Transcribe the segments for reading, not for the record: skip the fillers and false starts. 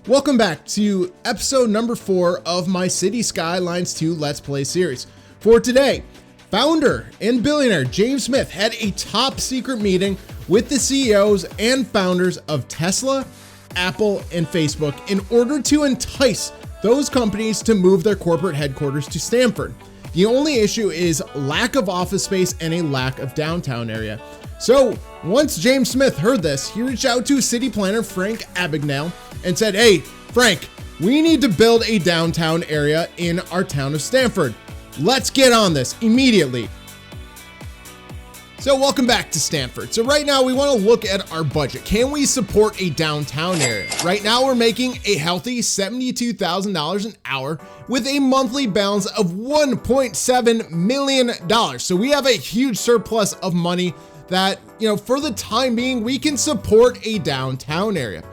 Welcome back to episode number 4 of my Cities Skylines 2 Let's Play series. For today, founder and billionaire James Smith had a top secret meeting with the CEOs and founders of Tesla, Apple, and Facebook in order to entice those companies to move their corporate headquarters to Stamford. The only issue is lack of office space and a lack of downtown area. So once James Smith heard this, he reached out to city planner Frank Abagnale and said, "Hey, Frank, we need to build a downtown area in our town of Stamford. Let's get on this immediately." So welcome back to Stamford. So right now we want to look at our budget. Can we support a downtown area? Right now we're making a healthy $72,000 an hour with a monthly balance of $1.7 million. So we have a huge surplus of money that, for the time being, we can support a downtown area.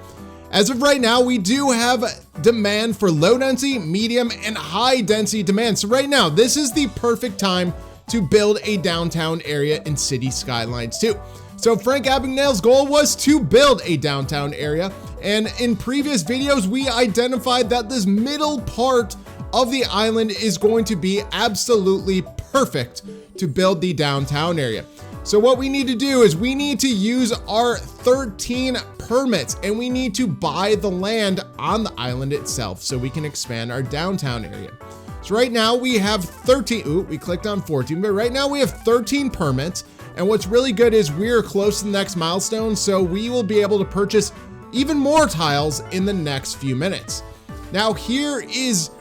As of right now, we do have demand for low density, medium, and high density demand. So right now, this is the perfect time to build a downtown area in Cities Skylines 2. So Frank Abagnale's goal was to build a downtown area. And in previous videos, we identified that this middle part of the island is going to be absolutely perfect to build the downtown area. So what we need to do is we need to use our 13 permits and we need to buy the land on the island itself so we can expand our downtown area. So right now we have 13, we clicked on 14, but right now we have 13 permits. And what's really good is we're close to the next milestone, so we will be able to purchase even more tiles in the next few minutes. Now here is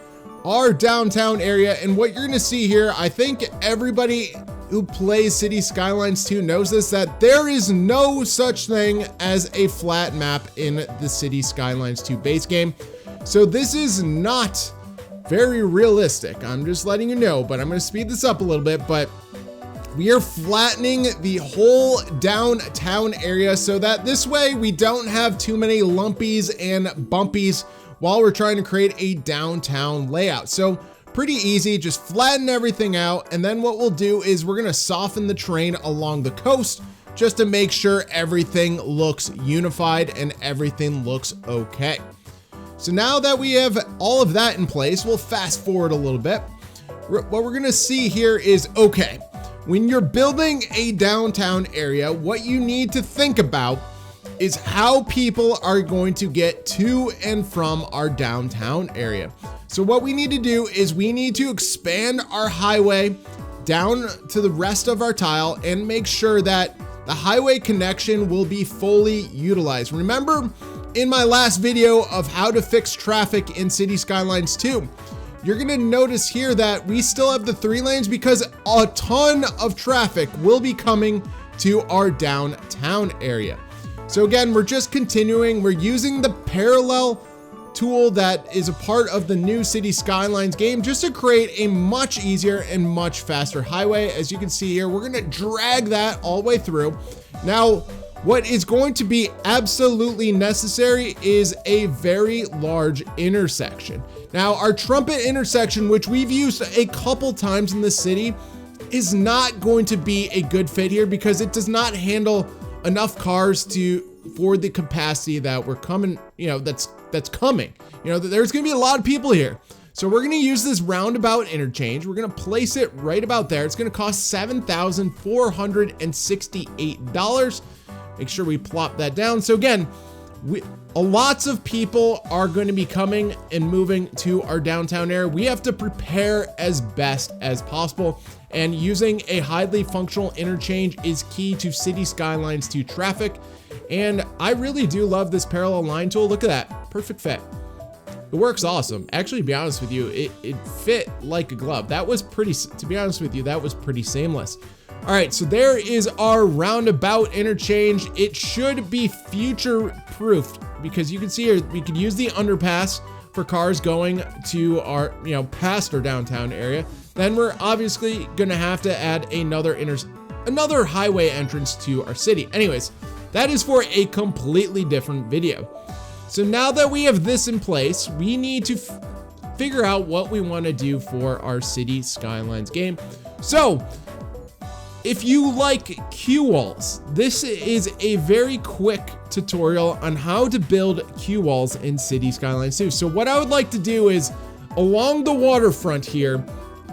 our downtown area, and what you're gonna see here, I think everybody who plays Cities Skylines 2 knows this, that there is no such thing as a flat map in the Cities Skylines 2 base game. So this is not very realistic. I'm just letting you know, but I'm going to speed this up a little bit, but we are flattening the whole downtown area so that this way we don't have too many lumpies and bumpies while we're trying to create a downtown layout. So pretty easy, just flatten everything out. And then what we'll do is we're going to soften the terrain along the coast just to make sure everything looks unified and everything looks okay. So now that we have all of that in place, we'll fast forward a little bit. What we're going to see here is, okay, when you're building a downtown area, what you need to think about is how people are going to get to and from our downtown area. So what we need to do is we need to expand our highway down to the rest of our tile and make sure that the highway connection will be fully utilized. Remember in my last video of how to fix traffic in Cities Skylines 2, you're gonna notice here that we still have the 3 lanes because a ton of traffic will be coming to our downtown area. So again, we're just continuing. We're using the parallel tool that is a part of the new Cities Skylines game just to create a much easier and much faster highway. As you can see here, we're gonna drag that all the way through. Now, what is going to be absolutely necessary is a very large intersection. Now, our trumpet intersection, which we've used a couple times in the city, is not going to be a good fit here because it does not handle enough cars for the capacity that we're coming, that's coming. There's gonna be a lot of people here. So we're gonna use this roundabout interchange. We're gonna place it right about there. It's gonna cost $7,468. Make sure we plop that down. So again, lots of people are going to be coming and moving to our downtown area. We have to prepare as best as possible. And using a highly functional interchange is key to Cities Skylines 2 traffic. And I really do love this parallel line tool. Look at that, perfect fit. It works awesome. Actually, to be honest with you, it fit like a glove. To be honest with you, that was pretty seamless. All right, so there is our roundabout interchange. It should be future-proofed because you can see here, we could use the underpass for cars going to our, past our downtown area. Then we're obviously gonna have to add another highway entrance to our city. Anyways, that is for a completely different video. So now that we have this in place, we need to figure out what we wanna do for our Cities Skylines game. So, if you like queue walls, this is a very quick tutorial on how to build queue walls in Cities Skylines 2. So what I would like to do is, along the waterfront here,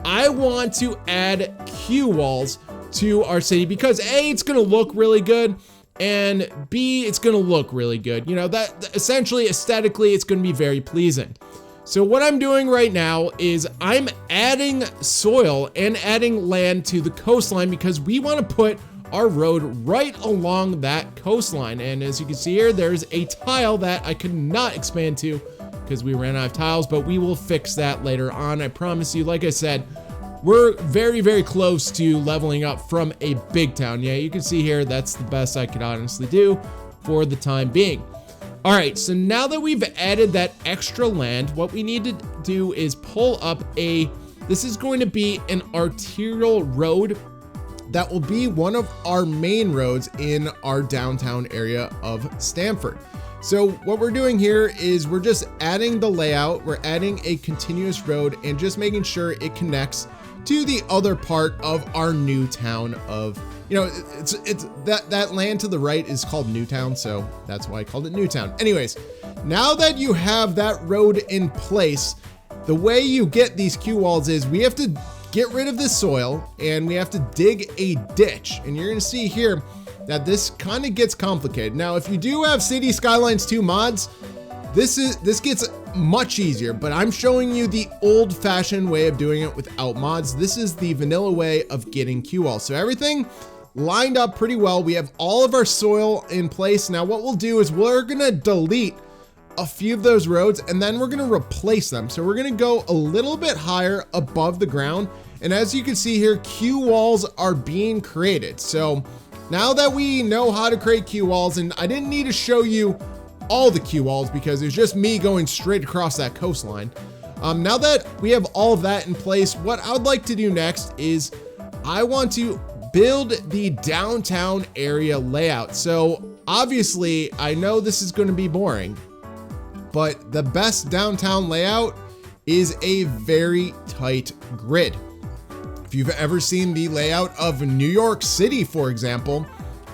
I want to add queue walls to our city because A, it's gonna look really good, and B, it's gonna look really good. You know, that essentially aesthetically, it's gonna be very pleasing. So what I'm doing right now is I'm adding soil and adding land to the coastline because we want to put our road right along that coastline. And as you can see here, there's a tile that I could not expand to because we ran out of tiles, but we will fix that later on. I promise you, like I said, we're very, very close to leveling up from a big town. Yeah, you can see here, that's the best I could honestly do for the time being. All right, so now that we've added that extra land, what we need to do is pull up this is going to be an arterial road that will be one of our main roads in our downtown area of Stamford. So what we're doing here is we're just adding the layout, we're adding a continuous road and just making sure it connects to the other part of our new town of, you know, it's that land to the right is called Newtown, so that's why I called it Newtown. Anyways, now that you have that road in place, the way you get these queue walls is we have to get rid of this soil and we have to dig a ditch. And you're gonna see here that this kind of gets complicated. Now, if you do have Cities Skylines 2 mods, this gets much easier, but I'm showing you the old-fashioned way of doing it without mods. This is the vanilla way of getting queue walls. So everything lined up pretty well. We have all of our soil in place. Now what we'll do is we're gonna delete a few of those roads and then we're gonna replace them. So we're gonna go a little bit higher above the ground. And as you can see here, queue walls are being created. So now that we know how to create queue walls, and I didn't need to show you all the queue walls because it was just me going straight across that coastline. Now that we have all of that in place, what I would like to do next is I want to build the downtown area layout. So obviously I know this is going to be boring, but the best downtown layout is a very tight grid. If you've ever seen the layout of New York City, for example,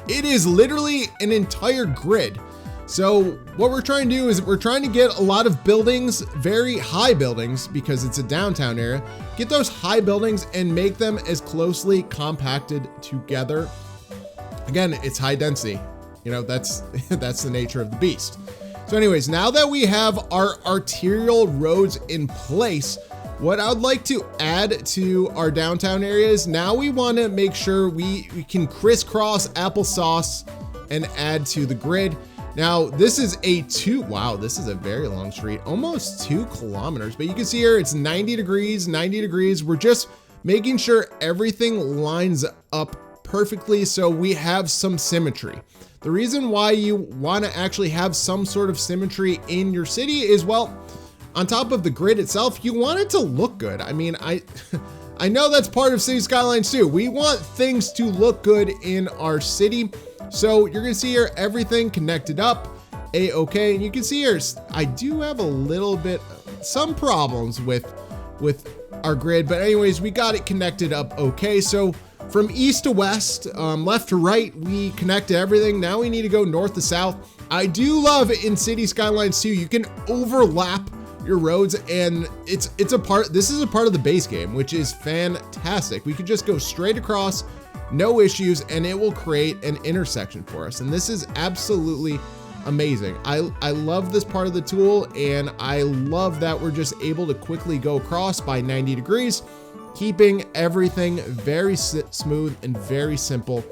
it is literally an entire grid. So what we're trying to do is we're trying to get a lot of buildings, very high buildings, because it's a downtown area, get those high buildings and make them as closely compacted together. Again, it's high density. You know, that's the nature of the beast. So anyways, now that we have our arterial roads in place, what I would like to add to our downtown areas, now we want to make sure we can crisscross applesauce and add to the grid. Now this is this is a very long street, almost 2 kilometers, but you can see here it's 90 degrees. We're just making sure everything lines up perfectly so we have some symmetry. The reason why you want to actually have some sort of symmetry in your city is, well, on top of the grid itself, you want it to look good. I mean, I know that's part of Cities Skylines too. We want things to look good in our city. So you're gonna see here everything connected up, A-okay. And you can see here, I do have a little bit, some problems with our grid, but anyways, we got it connected up okay. So from east to west, left to right, we connected everything. Now we need to go north to south. I do love in Cities Skylines 2, you can overlap your roads, and this is a part of the base game, which is fantastic. We could just go straight across, no issues, and it will create an intersection for us. And this is absolutely amazing. I love this part of the tool, and I love that we're just able to quickly go across by 90 degrees, keeping everything very smooth and very simple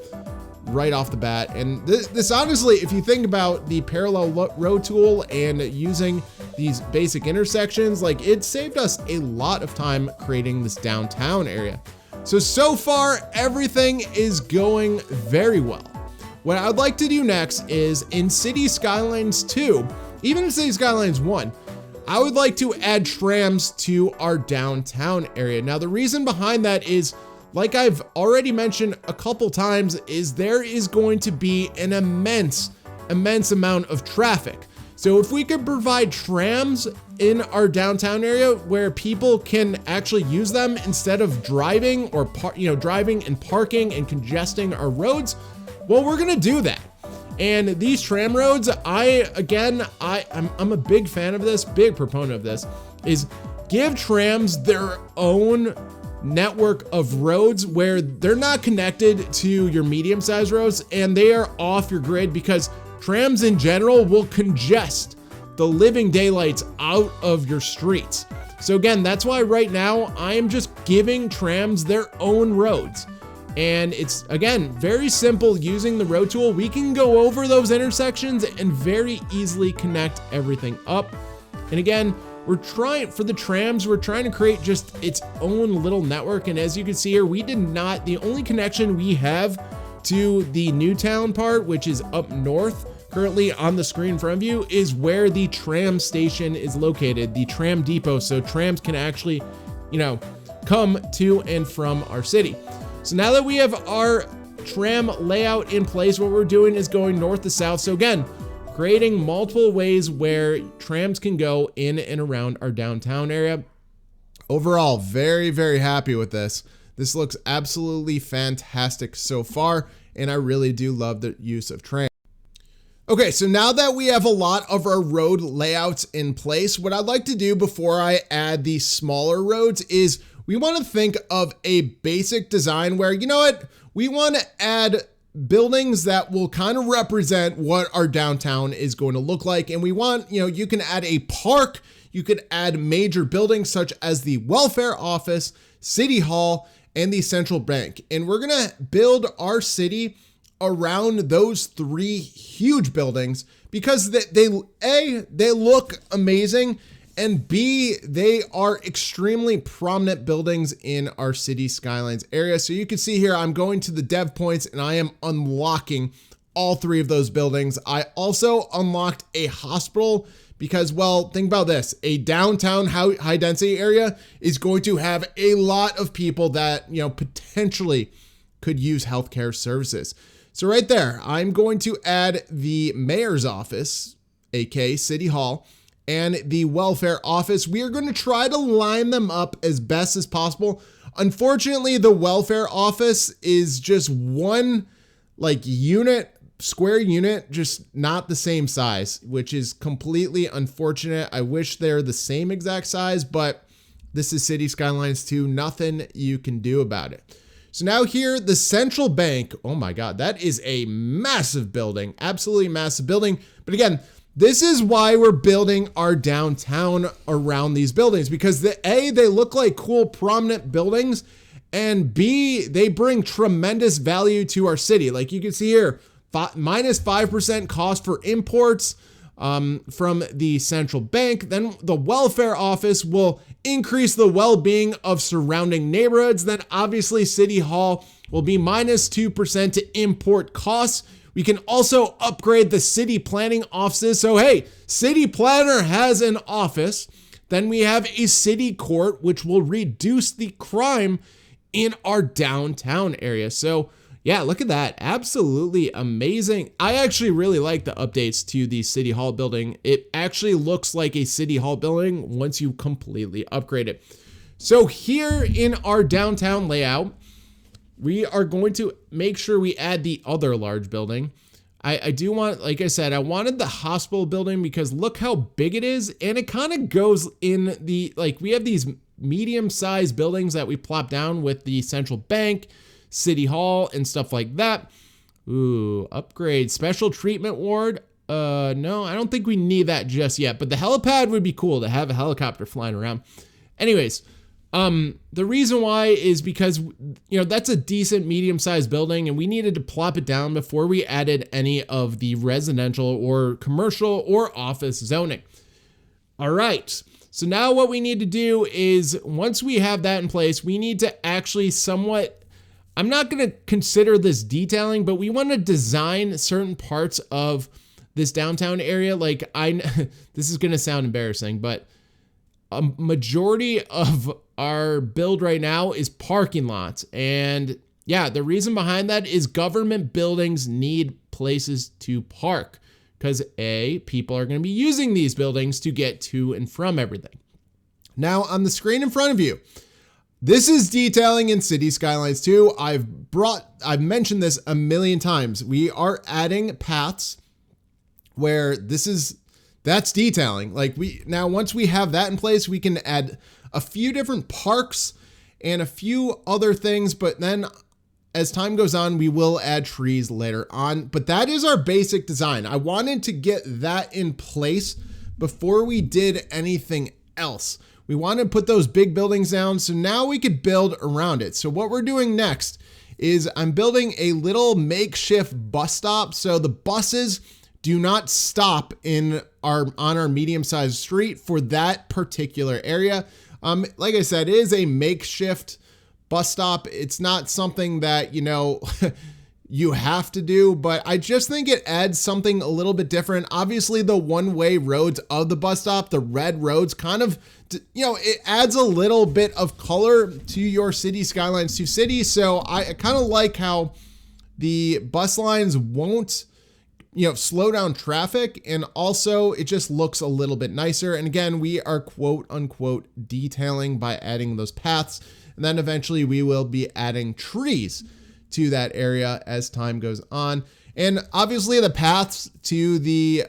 right off the bat. And this honestly, if you think about the parallel road tool and using these basic intersections, like, it saved us a lot of time creating this downtown area. So far, everything is going very well. What I'd like to do next is in Cities Skylines 2, even in Cities Skylines 1, I would like to add trams to our downtown area. Now, the reason behind that is, like I've already mentioned a couple times, is there is going to be an immense amount of traffic. So if we could provide trams in our downtown area where people can actually use them instead of driving or driving and parking and congesting our roads, well, we're gonna do that. And these tram roads, I'm a big fan of this, big proponent of this, is give trams their own network of roads where they're not connected to your medium-sized roads and they are off your grid, because trams in general will congest the living daylights out of your streets. So again, that's why right now I am just giving trams their own roads. And it's, again, very simple using the road tool. We can go over those intersections and very easily connect everything up. And again, we're trying, for the trams, we're trying to create just its own little network. And as you can see here, the only connection we have to the Newtown part, which is up north, currently on the screen in front of you, is where the tram station is located, the tram depot. So trams can actually, come to and from our city. So now that we have our tram layout in place, what we're doing is going north to south. So again, creating multiple ways where trams can go in and around our downtown area. Overall, very, very happy with this. This looks absolutely fantastic so far, and I really do love the use of trams. Okay, so now that we have a lot of our road layouts in place, what I'd like to do before I add the smaller roads is we want to think of a basic design where, we want to add buildings that will kind of represent what our downtown is going to look like. And we want, you can add a park, you could add major buildings such as the welfare office, city hall, and the central bank. And we're going to build our city around those three huge buildings because they look amazing, and B, they are extremely prominent buildings in our Cities Skylines area. So you can see here, I'm going to the dev points and I am unlocking all three of those buildings. I also unlocked a hospital because, well, think about this. A downtown high density area is going to have a lot of people that, potentially could use healthcare services. So right there, I'm going to add the mayor's office, aka City Hall, and the welfare office. We are going to try to line them up as best as possible. Unfortunately, the welfare office is just one square unit, just not the same size, which is completely unfortunate. I wish they're the same exact size, but this is Cities Skylines 2, nothing you can do about it. So now here, the central bank, oh my God, that is a massive building, absolutely massive building. But again, this is why we're building our downtown around these buildings, because they look like cool, prominent buildings, and B, they bring tremendous value to our city. Like you can see here, minus 5% cost for imports from the central bank. Then the welfare office will increase the well-being of surrounding neighborhoods. Then obviously City Hall will be minus 2% to import costs. We can also upgrade the city planning offices. So hey, city planner has an office. Then we have a city court, which will reduce the crime in our downtown area. So yeah, look at that. Absolutely amazing. I actually really like the updates to the City Hall building. It actually looks like a City Hall building once you completely upgrade it. So here in our downtown layout, we are going to make sure we add the other large building. I do want, like I said, I wanted the hospital building because look how big it is. And it kind of goes in the, we have these medium-sized buildings that we plop down with the central bank, City Hall, and stuff like that. Ooh, upgrade, special treatment ward. No, I don't think we need that just yet, but the helipad would be cool to have a helicopter flying around. Anyways, the reason why is because, that's a decent medium-sized building and we needed to plop it down before we added any of the residential or commercial or office zoning. All right. So now what we need to do is once we have that in place, we need to actually somewhat, I'm not going to consider this detailing, but we want to design certain parts of this downtown area. This is going to sound embarrassing, but a majority of our build right now is parking lots. And yeah, the reason behind that is government buildings need places to park because people are going to be using these buildings to get to and from everything. Now on the screen in front of you, This is detailing in City Skylines 2. I've mentioned this a million times. We are adding paths where that's detailing. Like now once we have that in place, we can add a few different parks and a few other things, but then as time goes on, we will add trees later on. But that is our basic design. I wanted to get that in place before we did anything else. We want to put those big buildings down, so now we could build around it. So what we're doing next is I'm building a little makeshift bus stop, so the buses do not stop on our medium-sized street for that particular area. Like I said, it is a makeshift bus stop. It's not something that, you have to do, but I just think it adds something a little bit different. Obviously, the one-way roads of the bus stop, the red roads, kind of, it adds a little bit of color to your Cities Skylines 2 city. So I kind of like how the bus lines won't, slow down traffic, and also it just looks a little bit nicer. And again, we are quote unquote detailing by adding those paths, and then eventually we will be adding trees to that area as time goes on. And obviously the paths to the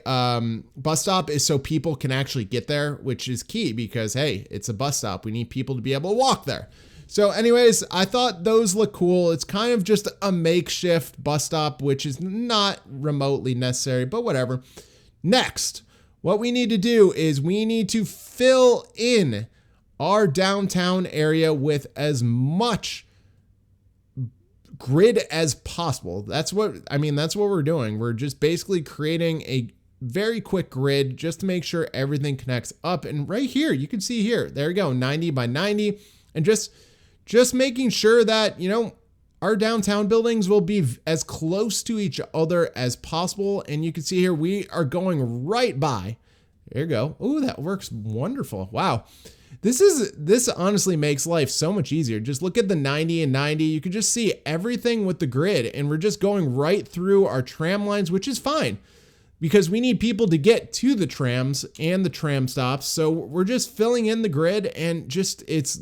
bus stop is so people can actually get there, which is key because, hey, it's a bus stop. We need people to be able to walk there. So anyways, I thought those look cool. It's kind of just a makeshift bus stop, which is not remotely necessary, but whatever. Next, what we need to do is we need to fill in our downtown area with as much grid as possible. That's what we're doing. We're just basically creating a very quick grid just to make sure everything connects up. And right here, you can see here, there we go, 90 by 90. And just making sure that, our downtown buildings will be as close to each other as possible. And you can see here, we are going right by. There you go. Oh, that works wonderful. Wow. This honestly makes life so much easier. Just look at the 90 and 90. You can just see everything with the grid, and we're just going right through our tram lines, which is fine because we need people to get to the trams and the tram stops. So we're just filling in the grid, and just it's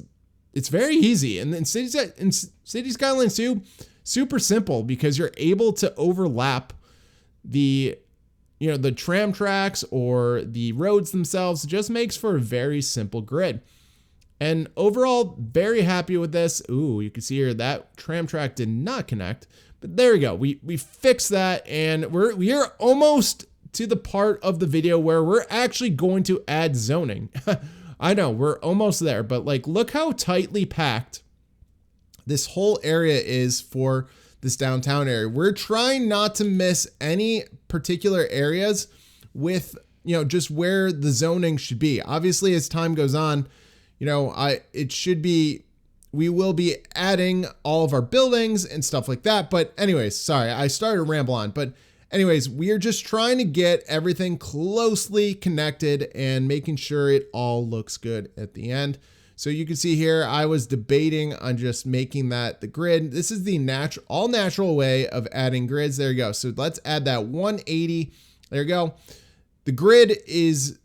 very easy. And then Cities Skylines 2, super simple because you're able to overlap the tram tracks or the roads themselves. It just makes for a very simple grid. And overall, very happy with this. Ooh, you can see here that tram track did not connect, but there we go. We fixed that, and we are almost to the part of the video where we're actually going to add zoning. I know we're almost there, but look how tightly packed this whole area is for this downtown area. We're trying not to miss any particular areas with, just where the zoning should be. Obviously, as time goes on, we will be adding all of our buildings and stuff like that. But anyways, sorry, I started to ramble on, but anyways, we are just trying to get everything closely connected and making sure it all looks good at the end. So you can see here, I was debating on just making that the grid. This is the all natural way of adding grids. There you go. So let's add that 180. There you go. The grid is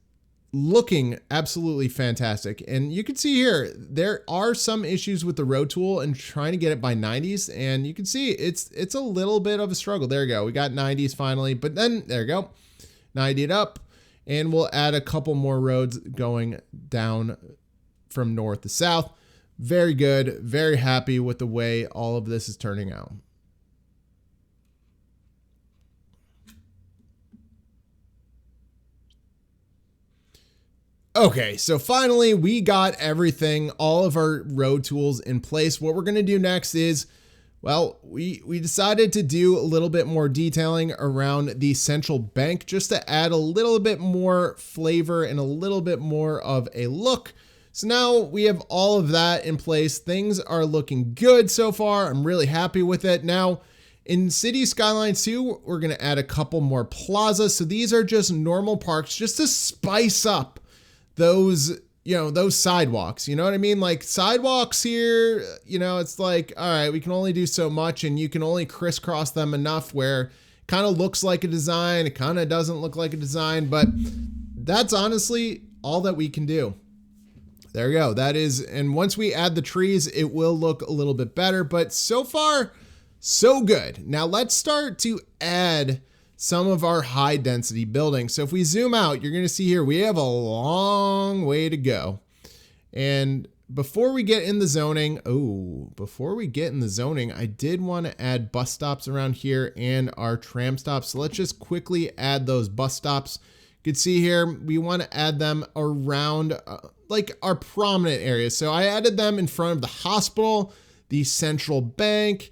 looking absolutely fantastic. And you can see here, there are some issues with the road tool and trying to get it by 90s. And you can see it's a little bit of a struggle. There you go. We got 90s finally, but then there you go. 90 it up, and we'll add a couple more roads going down from north to south. Very good. Very happy with the way all of this is turning out. Okay, so finally we got everything, all of our road tools in place. What we're going to do next is, well, we decided to do a little bit more detailing around the central bank just to add a little bit more flavor and a little bit more of a look. So now we have all of that in place. Things are looking good so far. I'm really happy with it. Now, in Cities Skylines 2, we're going to add a couple more plazas. So these are just normal parks just to spice up those sidewalks. You know what I mean? Like sidewalks here, it's like, all right, we can only do so much, and you can only crisscross them enough where it kind of looks like a design. It kind of doesn't look like a design, but that's honestly all that we can do. There you go. That is, and once we add the trees, it will look a little bit better, but so far, so good. Now let's start to add some of our high density buildings. So if we zoom out, you're going to see here, we have a long way to go. And before we get in the zoning, I did want to add bus stops around here and our tram stops. So let's just quickly add those bus stops. You can see here, we want to add them around like our prominent areas. So I added them in front of the hospital, the central bank,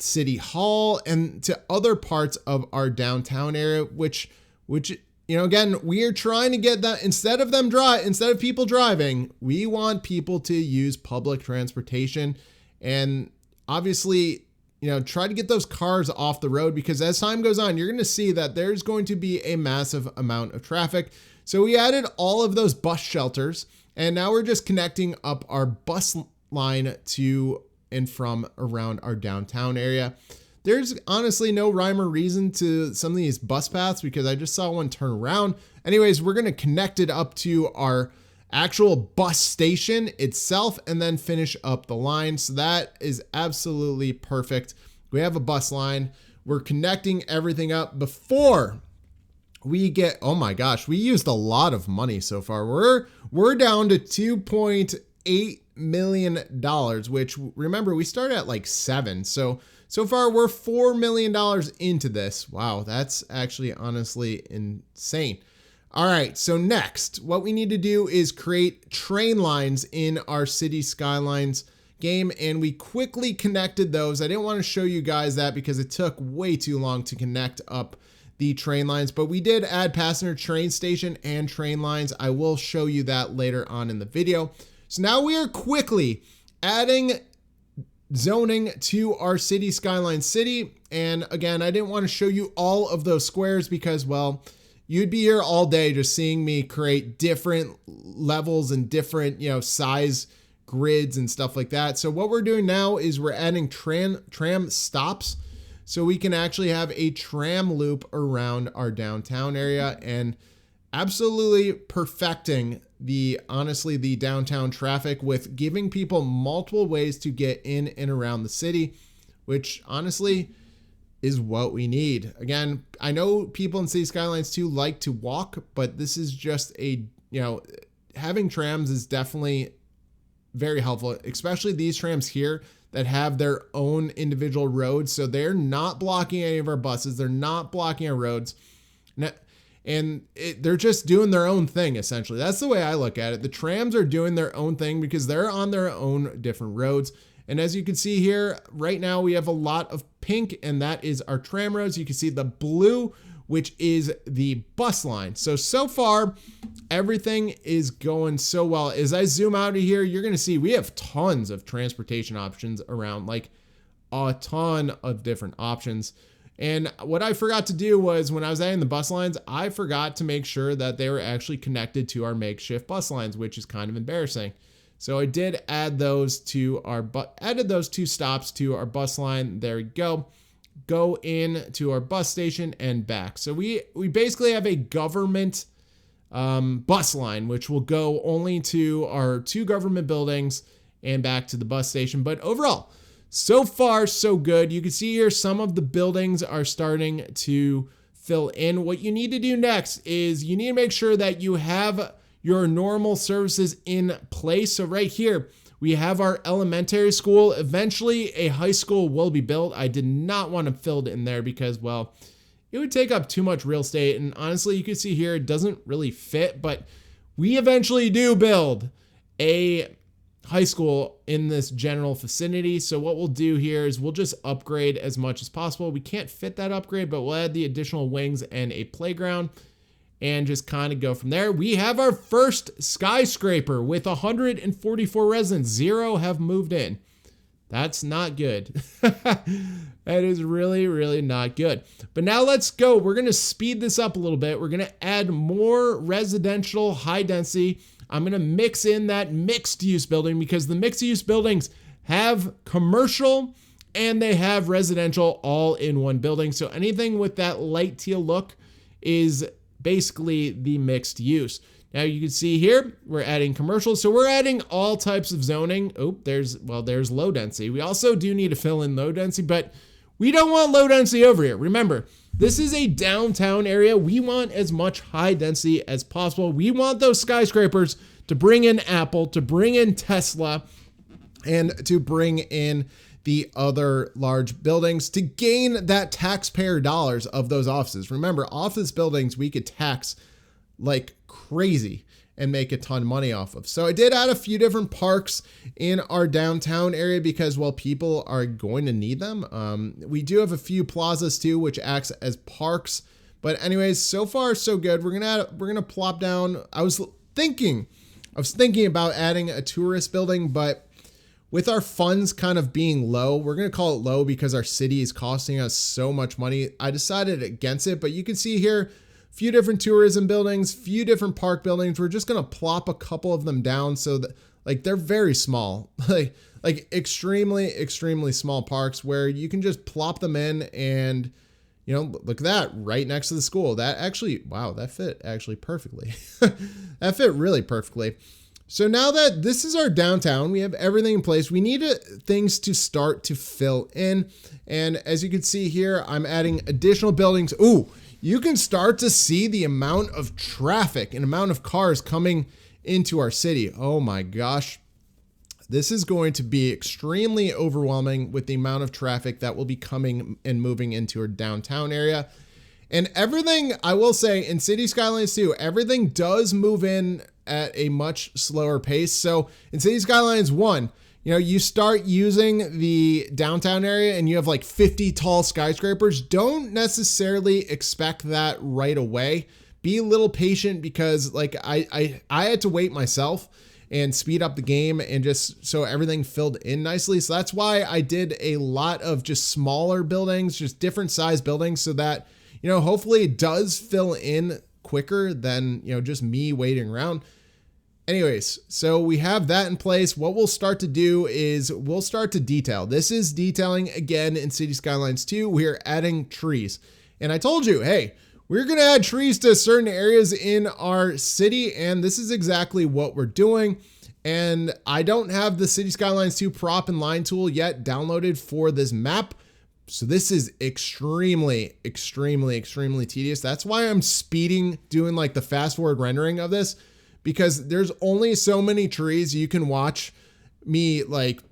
City Hall, and to other parts of our downtown area, which, you know, again, we are trying to get that instead of people driving, we want people to use public transportation and obviously, you know, try to get those cars off the road, because as time goes on, you're going to see that there's going to be a massive amount of traffic. So we added all of those bus shelters, and now we're just connecting up our bus line to and from around our downtown area. There's honestly no rhyme or reason to some of these bus paths because I just saw one turn around. Anyways, we're going to connect it up to our actual bus station itself and then finish up the line. So that is absolutely perfect. We have a bus line. We're connecting everything up before we get, oh my gosh, we used a lot of money so far. We're down to $2.8 million, which remember we started at like 7. So far we're $4 million into this. Wow, that's actually honestly insane. All right, so next, what we need to do is create train lines in our Cities Skylines game, and we quickly connected those. I didn't want to show you guys that because it took way too long to connect up the train lines, but we did add passenger train station and train lines. I will show you that later on in the video. So now we are quickly adding zoning to our Cities Skylines city. And again, I didn't want to show you all of those squares because, well, you'd be here all day just seeing me create different levels and different, you know, size grids and stuff like that. So what we're doing now is we're adding tram stops so we can actually have a tram loop around our downtown area and absolutely perfecting the downtown traffic with giving people multiple ways to get in and around the city, which honestly is what we need. Again, I know people in City Skylines 2 like to walk, but this is just having trams is definitely very helpful, especially these trams here that have their own individual roads. So they're not blocking any of our buses. They're not blocking our roads. And they're just doing their own thing, essentially. That's the way I look at it. The trams are doing their own thing because they're on their own different roads. And as you can see here, right now we have a lot of pink, and that is our tram roads. You can see the blue, which is the bus line. So far, everything is going so well. As I zoom out of here, you're going to see we have tons of transportation options around, like a ton of different options. And what I forgot to do was when I was adding the bus lines, I forgot to make sure that they were actually connected to our makeshift bus lines, which is kind of embarrassing. So I did add those to added those 2 stops to our bus line. There we go. Go in to our bus station and back. So we basically have a government bus line, which will go only to our 2 government buildings and back to the bus station. But overall, so far, so good. You can see here some of the buildings are starting to fill in. What you need to do next is you need to make sure that you have your normal services in place. So right here, we have our elementary school. Eventually, a high school will be built. I did not want to fill it in there because, well, it would take up too much real estate. And honestly, you can see here, it doesn't really fit, but we eventually do build a high school in this general vicinity. So what we'll do here is we'll just upgrade as much as possible. We can't fit that upgrade, but we'll add the additional wings and a playground and just kind of go from there. We have our first skyscraper with 144 residents. 0 have moved in. That's not good. That is really, really not good. But now let's go. We're going to speed this up a little bit. We're going to add more residential high density. I'm going to mix in that mixed use building because the mixed use buildings have commercial and they have residential all in one building. So anything with that light teal look is basically the mixed use. Now you can see here, we're adding commercial. So we're adding all types of zoning. Oh, there's low density. We also do need to fill in low density, but we don't want low density over here. Remember, this is a downtown area. We want as much high density as possible. We want those skyscrapers to bring in Apple, to bring in Tesla, and to bring in the other large buildings to gain that taxpayer dollars of those offices. Remember, office buildings we could tax like crazy and make a ton of money off of. So I did add a few different parks in our downtown area because, well, people are going to need them. We do have a few plazas too, which acts as parks. But anyways, so far so good. We're gonna plop down. I was thinking about adding a tourist building, but with our funds kind of being low, we're going to call it low because our city is costing us so much money. I decided against it, but you can see here, a few different tourism buildings, few different park buildings. We're just going to plop a couple of them down so that like they're very small, like extremely, extremely small parks where you can just plop them in and, you know, look at that right next to the school. That actually, wow, that fit actually perfectly. That fit really perfectly. So now that this is our downtown, we have everything in place. We need things to start to fill in. And as you can see here, I'm adding additional buildings. Ooh, you can start to see the amount of traffic and amount of cars coming into our city. Oh my gosh. This is going to be extremely overwhelming with the amount of traffic that will be coming and moving into our downtown area. And everything, I will say, in Cities Skylines too, everything does move in at a much slower pace. So in Cities Skylines 1, you know, you start using the downtown area and you have like 50 tall skyscrapers. Don't necessarily expect that right away. Be a little patient because like I had to wait myself and speed up the game and just so everything filled in nicely. So that's why I did a lot of just smaller buildings, just different size buildings so that, you know, hopefully it does fill in quicker than, you know, just me waiting around. Anyways, so we have that in place. What we'll start to do is we'll start to detail. This is detailing again in Cities Skylines 2. We're adding trees. And I told you, hey, we're going to add trees to certain areas in our city. And this is exactly what we're doing. And I don't have the Cities Skylines 2 prop and line tool yet downloaded for this map. So this is extremely, extremely, extremely tedious. That's why I'm speeding, doing like the fast forward rendering of this, because there's only so many trees you can watch me, like,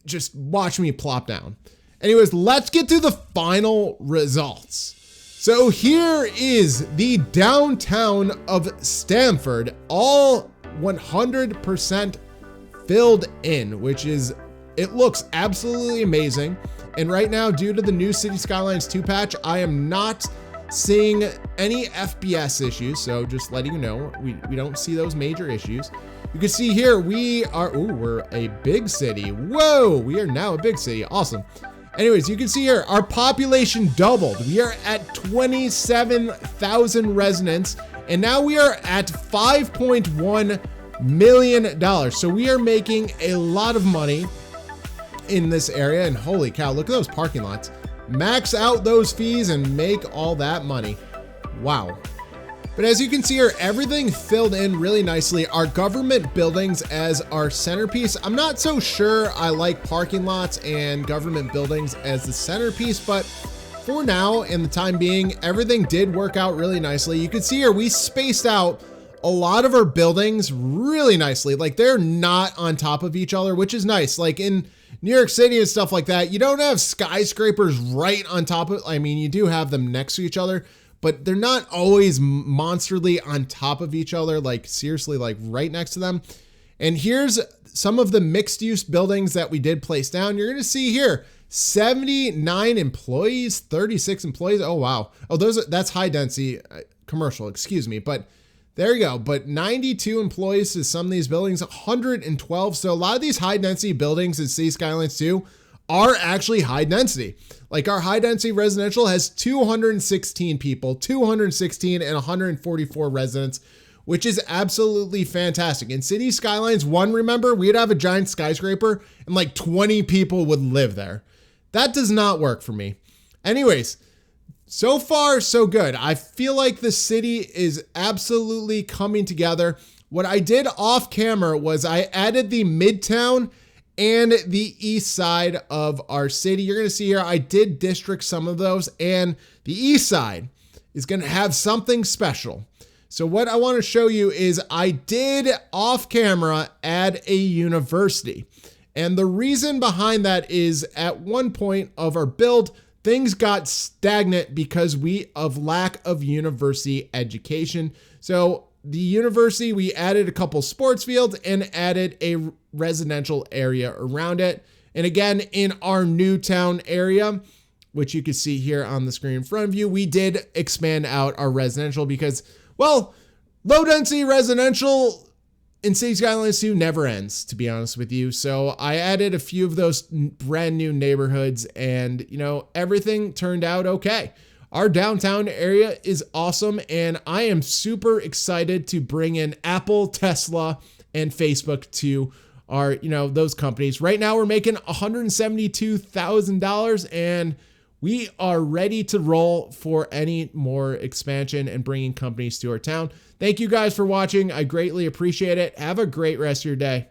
just watch me plop down. Anyways, let's get to the final results. So here is the downtown of Stamford, all 100% filled in, which is, it looks absolutely amazing. And right now, due to the new Cities Skylines 2 patch, I am not seeing any FPS issues. So just letting you know, we don't see those major issues. You can see here, we're a big city. Whoa, we are now a big city. Awesome. Anyways, you can see here, our population doubled. We are at 27,000 residents, and now we are at $5.1 million. So we are making a lot of money in this area, and holy cow, look at those parking lots. Max out those fees and make all that money. Wow. But as you can see here, everything filled in really nicely. Our government buildings as our centerpiece. I'm not so sure I like parking lots and government buildings as the centerpiece, but for now, in the time being, everything did work out really nicely. You can see here, we spaced out a lot of our buildings really nicely. Like they're not on top of each other, which is nice. Like in New York City and stuff like that, you don't have skyscrapers right on top of it. I mean, you do have them next to each other, but they're not always monsterly on top of each other, like seriously, like right next to them. And here's some of the mixed use buildings that we did place down. You're going to see here, 79 employees, 36 employees. Oh, wow. Oh, that's high density commercial, excuse me. But there you go. But 92 employees to some of these buildings, 112. So a lot of these high density buildings in Cities Skylines 2 are actually high density. Like our high density residential has 216 people, 216 and 144 residents, which is absolutely fantastic. In Cities Skylines 1, remember, we'd have a giant skyscraper and like 20 people would live there. That does not work for me. Anyways, So far, so good. I feel like the city is absolutely coming together. What I did off camera was I added the Midtown and the east side of our city. You're going to see here, I did district some of those, and the east side is going to have something special. So what I want to show you is I did off camera add a university. And the reason behind that is at one point of our build, things got stagnant because of lack of university education. So the university, we added a couple sports fields and added a residential area around it. And again, in our new town area, which you can see here on the screen in front of you, we did expand out our residential because, well, low density residential in Cities Skylines 2 never ends, to be honest with you. So I added a few of those brand new neighborhoods and, everything turned out okay. Our downtown area is awesome, and I am super excited to bring in Apple, Tesla, and Facebook to our, those companies. Right now we're making $172,000 and we are ready to roll for any more expansion and bringing companies to our town. Thank you guys for watching. I greatly appreciate it. Have a great rest of your day.